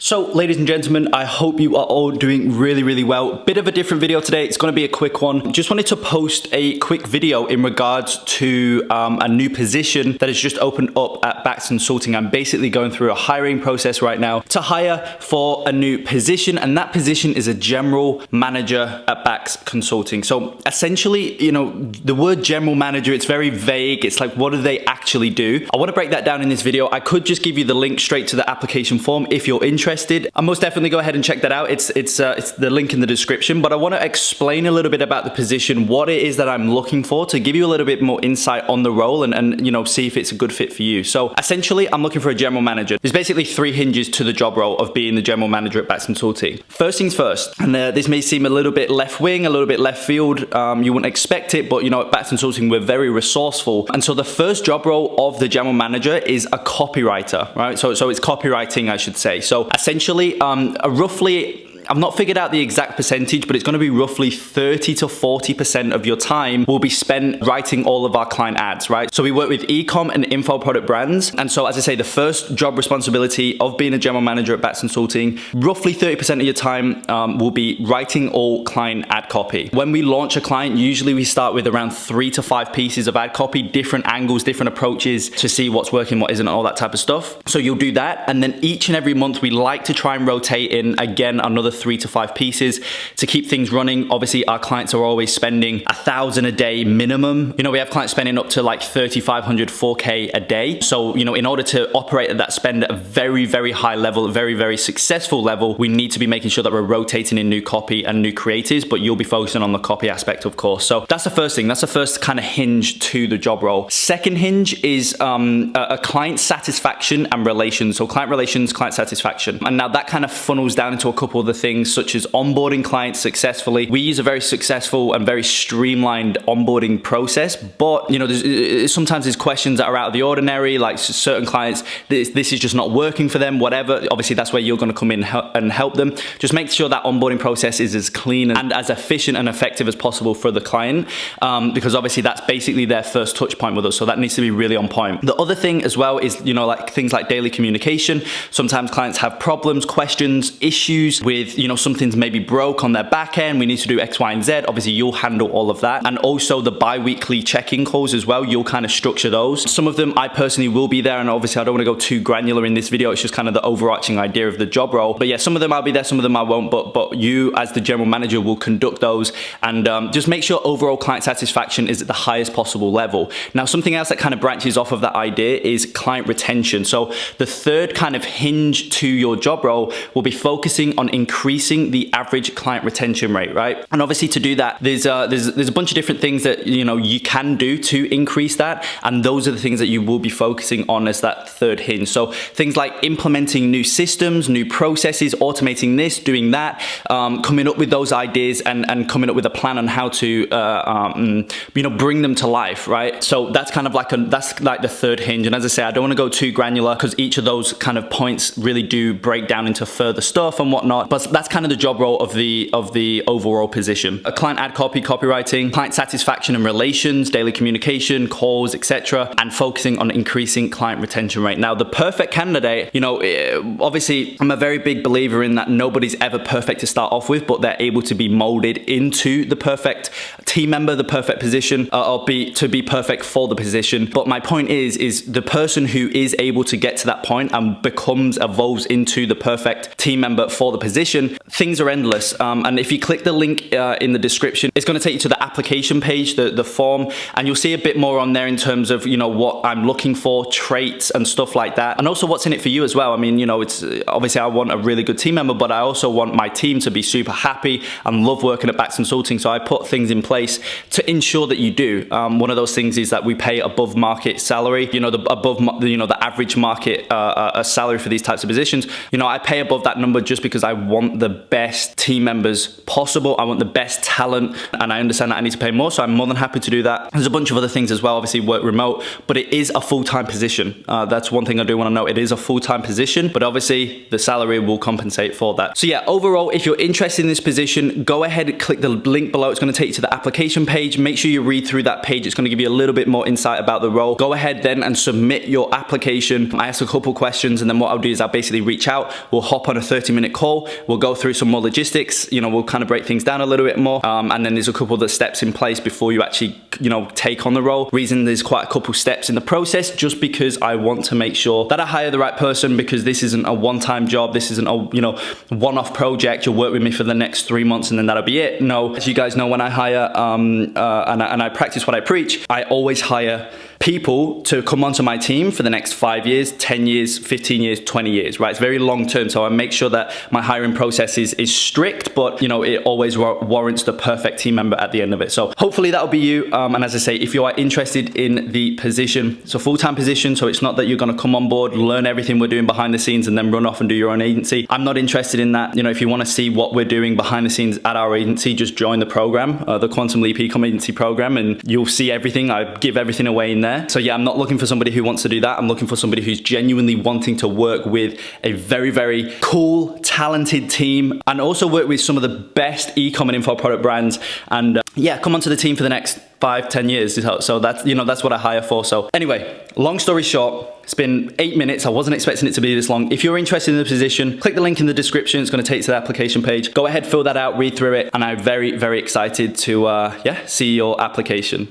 So, ladies and gentlemen, I hope you are all doing really well. Bit of a different video today. It's going to be a quick one. Just wanted to post a quick video in regards to a new position that has just opened up at Bax Consulting. I'm basically going through a hiring process right now to hire for a new position, and that position is a general manager at Bax Consulting. So essentially, you know, the word general manager, it's very vague. It's like, what do they actually do? I want to break that down in this video. I could just give you the link straight to the application form if you're interested. I'll most definitely go ahead and check that out. It's the link in the description, but I want to explain a little bit about the position, what it is that I'm looking for, to give you a little bit more insight on the role and you know, see if it's a good fit for you. So essentially, I'm looking for a general manager. There's basically three hinges to the job role of being the general manager at Bax Consulting. First things first, and this may seem a little bit left wing, a little bit left field. You wouldn't expect it, but you know, at Bax Consulting, we're very resourceful. And so the first job role of the general manager is a copywriter, right? So it's copywriting, I should say. So essentially, roughly, I've not figured out the exact percentage, but it's going to be roughly 30 to 40% of your time will be spent writing all of our client ads, right? So we work with e-com and info product brands. And so, as I say, the first job responsibility of being a general manager at Bax Consulting, roughly 30% of your time will be writing all client ad copy. When we launch a client, usually we start with around 3 to 5 pieces of ad copy, different angles, different approaches to see what's working, what isn't, all that type of stuff. So you'll do that. And then each and every month, we like to try and rotate in, again, another 3 to 5 pieces to keep things running. Obviously, our clients are always spending $1,000 a day minimum. You know, we have clients spending up to like 3,500, 4K a day. So, you know, in order to operate at that spend at a very high level, a very successful level, we need to be making sure that we're rotating in new copy and new creatives, but you'll be focusing on the copy aspect, of course. So that's the first thing. That's the first kind of hinge to the job role. Second hinge is a client satisfaction and relations. So client relations, client satisfaction. And now that kind of funnels down into a couple of the things, such as onboarding clients successfully. We use a very successful and very streamlined onboarding process, but you know, sometimes there's questions that are out of the ordinary, like certain clients, this is just not working for them, whatever. Obviously, that's where you're going to come in and help them. Just make sure that onboarding process is as clean and as efficient and effective as possible for the client, because obviously that's basically their first touch point with us. So that needs to be really on point. The other thing as well is, you know, like things like daily communication. Sometimes clients have problems, questions, issues with, you know, something's maybe broke on their back end, we need to do X, Y, and Z. Obviously, you'll handle all of that. And also the bi-weekly check-in calls as well, you'll kind of structure those. Some of them I personally will be there, and obviously I don't want to go too granular in this video. It's just kind of the overarching idea of the job role. But yeah, some of them I'll be there, some of them I won't, but you as the general manager will conduct those, and just make sure overall client satisfaction is at the highest possible level. Now, something else that kind of branches off of that idea is client retention. So the third kind of hinge to your job role will be focusing on increasing the average client retention rate, right? And obviously, to do that, there's a bunch of different things that, you know, you can do to increase that, and those are the things that you will be focusing on as that third hinge. So things like implementing new systems, new processes, automating this, doing that, coming up with those ideas and coming up with a plan on how to you know, bring them to life, right? So that's kind of like the third hinge. And as I say, I don't want to go too granular because each of those kind of points really do break down into further stuff and whatnot, but that's kind of the job role of the overall position. A client ad copy, copywriting, client satisfaction and relations, daily communication, calls, etc., and focusing on increasing client retention rate. Now, the perfect candidate, you know, obviously I'm a very big believer in that nobody's ever perfect to start off with, but they're able to be molded into the perfect team member, the perfect position, or to be perfect for the position. But my point is the person who is able to get to that point and evolves into the perfect team member for the position, things are endless. And if you click the link in the description, it's going to take you to the application page, the form, and you'll see a bit more on there in terms of, you know, what I'm looking for, traits and stuff like that, and also what's in it for you as well. I mean, you know, it's obviously I want a really good team member, but I also want my team to be super happy and love working at Bax Consulting. So I put things in place to ensure that you do. One of those things is that we pay above market salary. You know, the average market salary for these types of positions. You know, I pay above that number just because I want want the best team members possible. I want the best talent, and I understand that I need to pay more, so I'm more than happy to do that. There's a bunch of other things as well, obviously work remote, but it is a full-time position. That's one thing I do want to know. It is a full-time position, but obviously the salary will compensate for that. So yeah, overall, if you're interested in this position, go ahead and click the link below. It's going to take you to the application page. Make sure you read through that page. It's going to give you a little bit more insight about the role. Go ahead then and submit your application. I ask a couple questions, and then what I'll do is I'll basically reach out. We'll hop on a 30-minute call. We'll go through some more logistics. We'll kind of break things down a little bit more. And then there's a couple of the steps in place before you actually, take on the role. Reason there's quite a couple steps in the process, just because I want to make sure that I hire the right person, because this isn't a one-time job. This isn't a, one-off project. You'll work with me for the next 3 months and then that'll be it. No, as you guys know, when I hire and I practice what I preach, I always hire people to come onto my team for the next 5 years, 10 years, 15 years, 20 years, right? It's very long term. So I make sure that my hiring process is strict, but it always warrants the perfect team member at the end of it. So hopefully that'll be you. And as I say, if you are interested in the position, it's a full-time position. So it's not that you're going to come on board, learn everything we're doing behind the scenes and then run off and do your own agency. I'm not interested in that. If you want to see what we're doing behind the scenes at our agency, just join the program, the Quantum Leap Ecom Agency program, and you'll see everything. I give everything away in there. So yeah, I'm not looking for somebody who wants to do that. I'm looking for somebody who's genuinely wanting to work with a very, very cool, talented team, and also work with some of the best e-com and info product brands. And yeah, come onto the team for the next 5-10 years. So that's, that's what I hire for. So anyway, long story short, it's been 8 minutes. I wasn't expecting it to be this long. If you're interested in the position, click the link in the description. It's going to take you to the application page. Go ahead, fill that out, read through it. And I'm very, very excited to see your application.